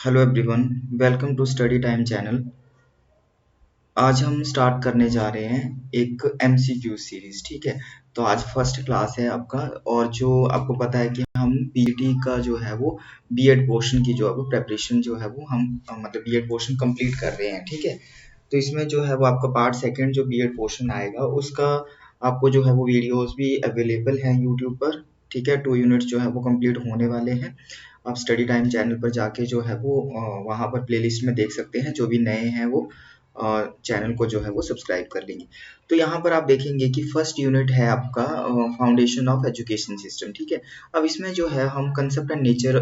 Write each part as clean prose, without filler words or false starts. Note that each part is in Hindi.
Hello everyone, welcome to study time channel. आज हम स्टार्ट करने जा रहे हैं एक एमसीक्यू सीरीज। ठीक है, तो आज फर्स्ट क्लास है आपका। और जो आपको पता है कि हम बीटी का जो है वो बीएड पोर्शन की जो है वो प्रेपरेशन जो है वो हम मतलब बीएड पोर्शन कंप्लीट कर रहे हैं। ठीक है, तो इसमें जो है वो आपका पार्ट सेकंड जो बीएड पोर्शन आएगा उसका आपको जो है वो वीडियोस भी अवेलेबल हैं यूट्यूब पर। ठीक है, 2 यूनिट्स जो है वो कंप्लीट होने वाले हैं। आप स्टडी टाइम चैनल पर जाके जो है वो वहाँ पर प्लेलिस्ट में देख सकते हैं। जो भी नए हैं वो चैनल को जो है वो सब्सक्राइब कर लेंगे। तो यहाँ पर आप देखेंगे कि फर्स्ट यूनिट है आपका फाउंडेशन ऑफ एजुकेशन सिस्टम। ठीक है, अब इसमें जो है हम concept and nature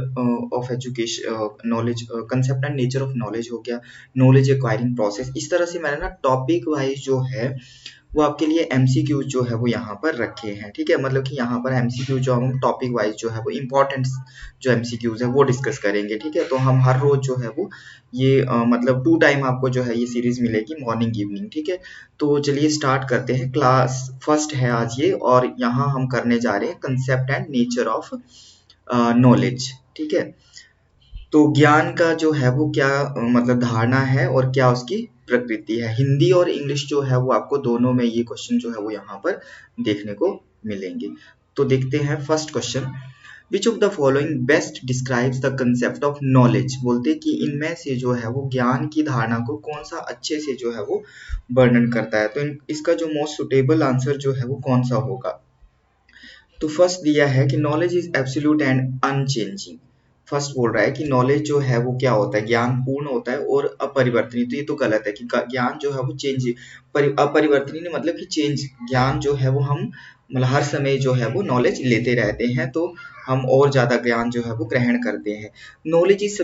of education knowledge, concept and nature of knowledge हो गया, नॉलेज एक्वायरिंग प्रोसेस। इस तरह से मैंने ना टॉपिक वाइज जो है वो आपके लिए एमसीक्यू जो है वो यहाँ पर रखे हैं। ठीक है, मतलब कि यहाँ पर एमसीक्यू जो हम टॉपिक वाइज जो है वो इम्पोर्टेंट जो एमसीक्यूज है वो डिस्कस करेंगे। ठीक है, तो हम हर रोज जो है वो ये मतलब 2 टाइम आपको जो है ये सीरीज मिलेगी, मॉर्निंग इवनिंग। ठीक है, तो चलिए स्टार्ट करते हैं। क्लास फर्स्ट है आज ये, और यहाँ हम करने जा रहे हैं concept and nature of knowledge. ठीक है, तो ज्ञान का जो है वो क्या मतलब धारणा है और क्या उसकी प्रकृति है। हिंदी और इंग्लिश जो है वो आपको दोनों में ये क्वेश्चन जो है वो यहाँ पर देखने को मिलेंगे। तो देखते हैं first question. Which of the following best describes the concept of knowledge. बोलते कि इनमें से जो है वो ज्ञान की धारणा को कौन सा अच्छे से जो है वो वर्णन करता है। तो इसका जो मोस्ट सुटेबल आंसर जो है वो कौन सा होगा। तो फर्स्ट दिया है कि knowledge is absolute and unchanging. First बोल रहा है कि नॉलेज जो है वो क्या होता है, ज्ञान पूर्ण होता है और अपरिवर्तनीय। तो ये तो गलत है कि ज्ञान जो है वो अपरिवर्तनीय मतलब कि चेंज। ज्ञान जो है वो हम मतलब हर समय जो है वो नॉलेज लेते रहते हैं, तो हम और ज्यादा ज्ञान जो है वो ग्रहण करते हैं। Knowledge is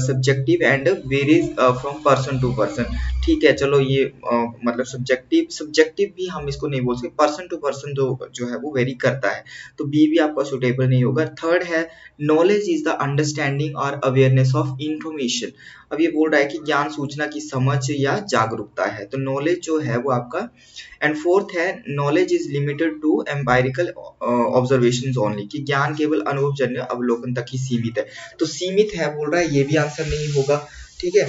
subjective and varies from person to person. ठीक है, चलो ये मतलब सब्जेक्टिव सब्जेक्टिव भी हम इसको नहीं बोल सकते, पर्सन टू पर्सन जो है वो वेरी करता है। तो बी भी आपका सुटेबल नहीं होगा। थर्ड है नॉलेज इज द अंडरस्टैंडिंग और अवेयरनेस ऑफ इंफॉर्मेशन। अब ये बोल रहा है कि ज्ञान सूचना की समझ या जागरूकता है, तो नॉलेज जो है वो आपका। एंड फोर्थ है knowledge is limited to empirical observations only, कि ज्ञान केवल अनुभवजन्य अवलोकन तक ही सीमित है। तो सीमित है बोल रहा है, ये भी आंसर नहीं होगा। ठीक है,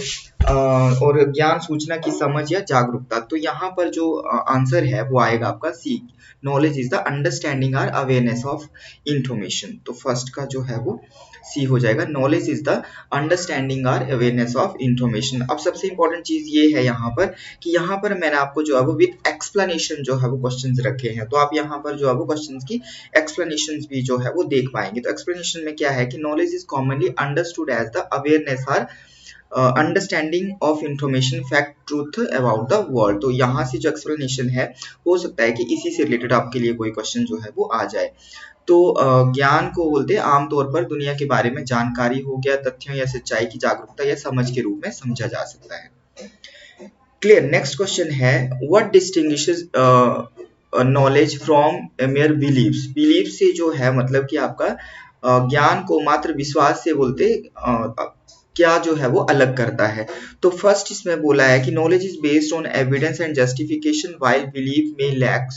और ज्ञान सूचना की समझ या जागरूकता, तो यहाँ पर जो आंसर है वो आएगा आपका सी। नॉलेज इज द अंडरस्टैंडिंग और अवेयरनेस ऑफ इंफॉर्मेशन। तो फर्स्ट का जो है वो सी हो जाएगा। नॉलेज इज द अंडरस्टैंडिंग और अवेयरनेस ऑफ इंफॉर्मेशन। अब सबसे इंपॉर्टेंट चीज ये है यहाँ पर कि यहाँ पर मैंने आपको जो है वो विद एक्सप्लेनेशन जो है वो क्वेश्चंस रखे हैं, तो आप यहाँ पर जो है वो क्वेश्चंस की एक्सप्लेनेशन भी जो है वो देख पाएंगे। तो एक्सप्लेनेशन में क्या है कि knowledge is commonly understood as the awareness और understanding of information fact truth about the world. तो यहाँ से जो एक्सप्लेनेशन है हो सकता है कि इसी से रिलेटेड आपके लिए कोई क्वेश्चन जो है वो आ जाए। तो ज्ञान को बोलते हैं आमतौर पर दुनिया के बारे में जानकारी हो गया, तथ्यों या सच्चाई की जागरूकता या समझ के रूप में समझा जा सकता है। क्लियर। नेक्स्ट क्वेश्चन है what distinguishes knowledge from mere believes. Believe से जो है मतलब कि आपका ज्ञान को मात्र विश्वास से बोलते क्या जो है वो अलग करता है। तो फर्स्ट इसमें बोला है कि knowledge is based on evidence and justification while belief में लैक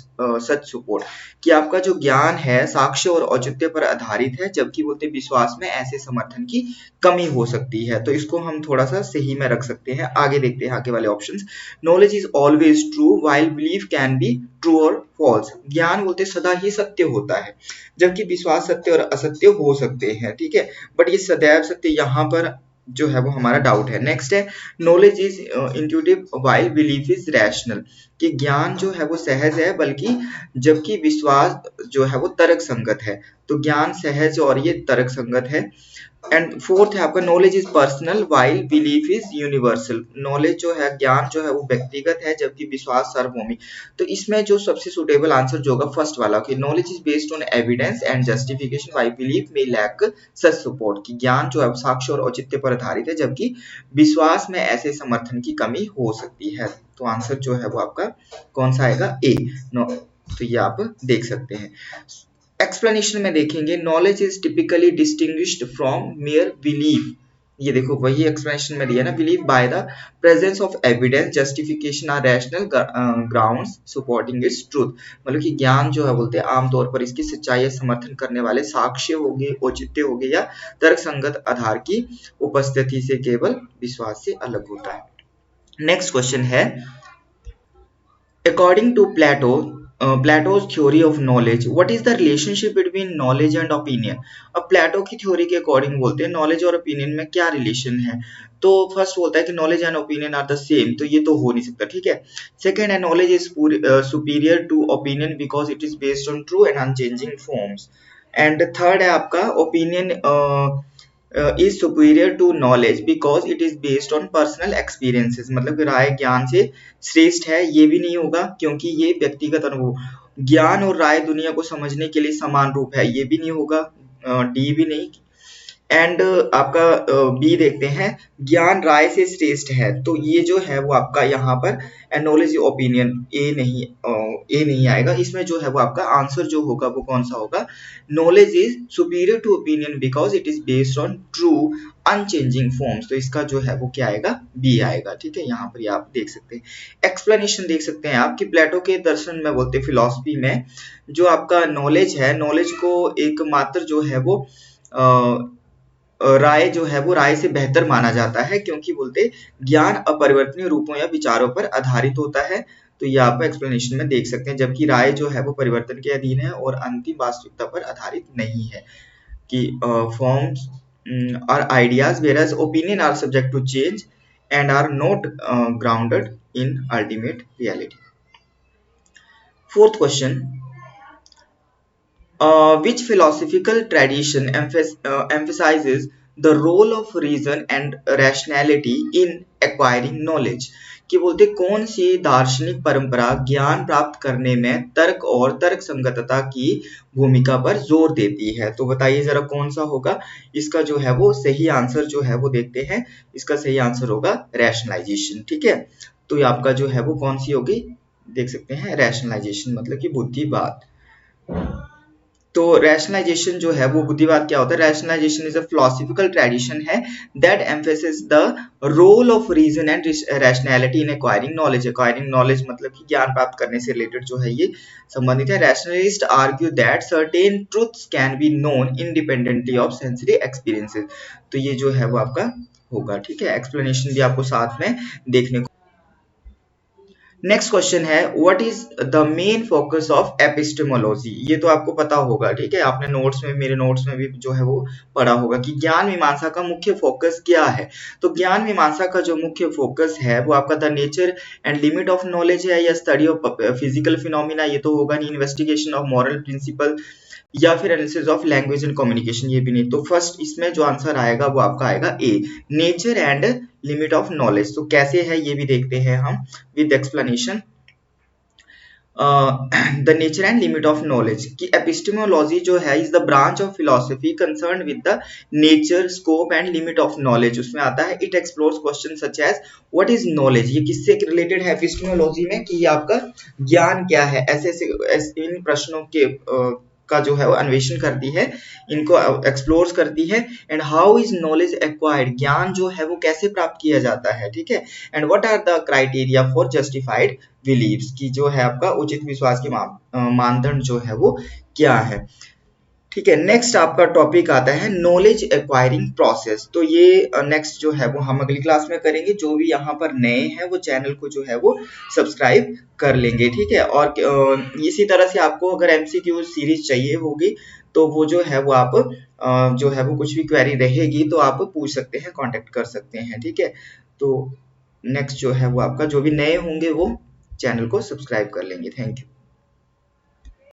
सच सपोर्ट, कि आपका जो ज्ञान है साक्ष्य और औचित्य पर आधारित है, जबकि बोलते विश्वास में ऐसे समर्थन की कमी हो सकती है। तो इसको हम थोड़ा सा सही में रख सकते हैं। आगे देखते हैं आगे वाले options. Knowledge is always true while belief can be true और फॉल्स। ज्ञान बोलते सदा ही सत्य होता है, जबकि विश्वास सत्य और असत्य हो सकते हैं। ठीक है, बट ये सदैव सत्य यहाँ पर जो है वो हमारा डाउट है। नेक्स्ट है knowledge is intuitive while belief is rational, कि ज्ञान जो है वो सहज है बल्कि जबकि विश्वास जो है वो तर्क संगत है। तो ज्ञान सहज और ये तर्क संगत है। एंड फोर्थ है आपका knowledge is personal while belief is universal. Knowledge जो है ज्ञान जो है वो व्यक्तिगत है, जबकि विश्वास सार्वभौमिक। तो इसमें जो सबसे सुटेबल आंसर जो होगा फर्स्ट वाला, कि knowledge is based on evidence and justification while belief में लैक सच सपोर्ट, कि ज्ञान जो है साक्ष्य और औचित्य पर आधारित है, जबकि विश्वास में ऐसे समर्थन की कमी हो सकती है। तो आंसर जो है वो आपका कौन सा आएगा, ए। तो ये आप देख सकते हैं। एक्सप्लेनेशन में देखेंगे knowledge is typically distinguished from mere belief. ये देखो वही एक्सप्लेनेशन में दिया ना, believe by the presence of evidence justification or rational grounds supporting its truth. मतलब कि ज्ञान जो है बोलते हैं आमतौर पर इसकी सच्चाई या समर्थन करने वाले साक्ष्य होंगे, औचित्य होंगे या तर्कसंगत आधार की उपस्थिति से केवल विश्वास से अलग होता है। नेक्स्ट क्वेश्चन है, according to Plato's theory of knowledge, what is the relationship between knowledge and opinion? अब प्लेटो की थ्योरी के अकॉर्डिंग बोलते हैं नॉलेज और ओपिनियन में क्या रिलेशन है। तो फर्स्ट बोलता है कि knowledge and opinion are the same, तो ये तो हो नहीं सकता, ठीक है। सेकंड है knowledge is superior to opinion because it is based on true and unchanging forms. And third है आपका opinion is superior to knowledge because it is based on personal experiences. मतलब राय ज्ञान से श्रेष्ठ है ये भी नहीं होगा क्योंकि ये व्यक्तिगत अनुभव। ज्ञान और राय दुनिया को समझने के लिए समान रूप है ये भी नहीं होगा, डी भी नहीं। एंड आपका बी देखते हैं, ज्ञान राय से श्रेष्ठ है, तो ये जो है वो आपका यहाँ पर नॉलेज ओपिनियन ए नहीं आएगा। इसमें जो है वो आपका आंसर जो होगा वो कौन सा होगा, knowledge is superior to opinion because it is based on true unchanging forms. तो इसका जो है वो क्या आएगा, बी आएगा, ठीक है। यहाँ पर ये आप देख सकते हैं, एक्सप्लेनेशन देख सकते हैं आप कि प्लेटो के दर्शन में बोलते फिलॉसफी में जो आपका नॉलेज है, नॉलेज को एक मात्र जो है वो राय जो है वो राय से बेहतर माना जाता है क्योंकि बोलते ज्ञान अपरिवर्तनीय रूपों या विचारों पर आधारित होता है। तो ये आप एक्सप्लेनेशन में देख सकते हैं, जबकि राय जो है वो परिवर्तन के अधीन है और अंतिम वास्तविकता पर आधारित नहीं है कि forms are ideas whereas opinion are subject to change and are not grounded in ultimate reality. Fourth question, which philosophical tradition emphasizes the role of reason and rationality in acquiring knowledge? कि बोलते कौन सी दार्शनिक परंपरा ज्ञान प्राप्त करने में तर्क और तर्क संगतता की भूमिका पर जोर देती है। तो बताइए जरा कौन सा होगा इसका जो है वो सही आंसर जो है वो देखते हैं। इसका सही आंसर होगा रैशनलाइजेशन, ठीक है। तो ये आपका जो है वो कौन सी होगी, देख सकते हैं रैशनलाइजेशन मतलब कि बुद्धिवाद। तो रैशनलाइजेशन जो है वो बुद्धिवाद क्या होता है, rationalization is a philosophical tradition है that emphasis the role of reason and rationality in acquiring knowledge. Acquiring knowledge मतलब कि ज्ञान प्राप्त करने से रिलेटेड जो है ये संबंधित है। Rationalist argue that certain truths can be known independently of sensory experiences. तो ये जो है वो आपका होगा, ठीक है। एक्सप्लेनेशन भी आपको साथ में देखने को। नेक्स्ट क्वेश्चन है, what is the main focus of epistemology. ये तो आपको पता होगा, ठीक है, आपने नोट्स में, मेरे नोट्स में भी जो है वो पढ़ा होगा कि ज्ञान मीमांसा का मुख्य फोकस क्या है। तो ज्ञान मीमांसा का जो मुख्य फोकस है वो आपका the nature and limit of knowledge है या स्टडी ऑफ फिजिकल फिनोमिना, ये तो होगा नहीं। इन्वेस्टिगेशन ऑफ मॉरल प्रिंसिपल या फिर analysis of language and communication, ये भी नहीं। तो फर्स्ट इसमें जो आंसर आएगा वो आपका आएगा a, nature and limit of knowledge. तो कैसे है ये भी देखते हैं हम with explanation. The nature and limit of knowledge की एपिस्टेमोलॉजी जो है is the branch of philosophy concern with the nature scope and limit of knowledge. उसमें आता है it explores question such as what is knowledge. ये किससे रिलेटेड है एपिस्टेमोलॉजी में कि ये आपका ज्ञान क्या है, ऐसे इन प्रश्नों के का जो है वो अन्वेषण करती है, इनको एक्सप्लोर करती है। And how is knowledge acquired, ज्ञान जो है वो कैसे प्राप्त किया जाता है, ठीक है। And what are the criteria for justified believes, की जो है आपका उचित विश्वास के मानदंड जो है वो क्या है, ठीक है। नेक्स्ट आपका टॉपिक आता है नॉलेज एक्वायरिंग प्रोसेस। तो ये नेक्स्ट जो है वो हम अगली क्लास में करेंगे। जो भी यहाँ पर नए हैं वो चैनल को जो है वो सब्सक्राइब कर लेंगे, ठीक है। और इसी तरह से आपको अगर एमसीक्यू सीरीज चाहिए होगी तो वो जो है वो आप जो है वो कुछ भी क्वेरी रहेगी तो आप पूछ सकते हैं, कांटेक्ट कर सकते हैं, ठीक है। तो नेक्स्ट जो है वो आपका जो भी नए होंगे वो चैनल को सब्सक्राइब कर लेंगे। Thank you.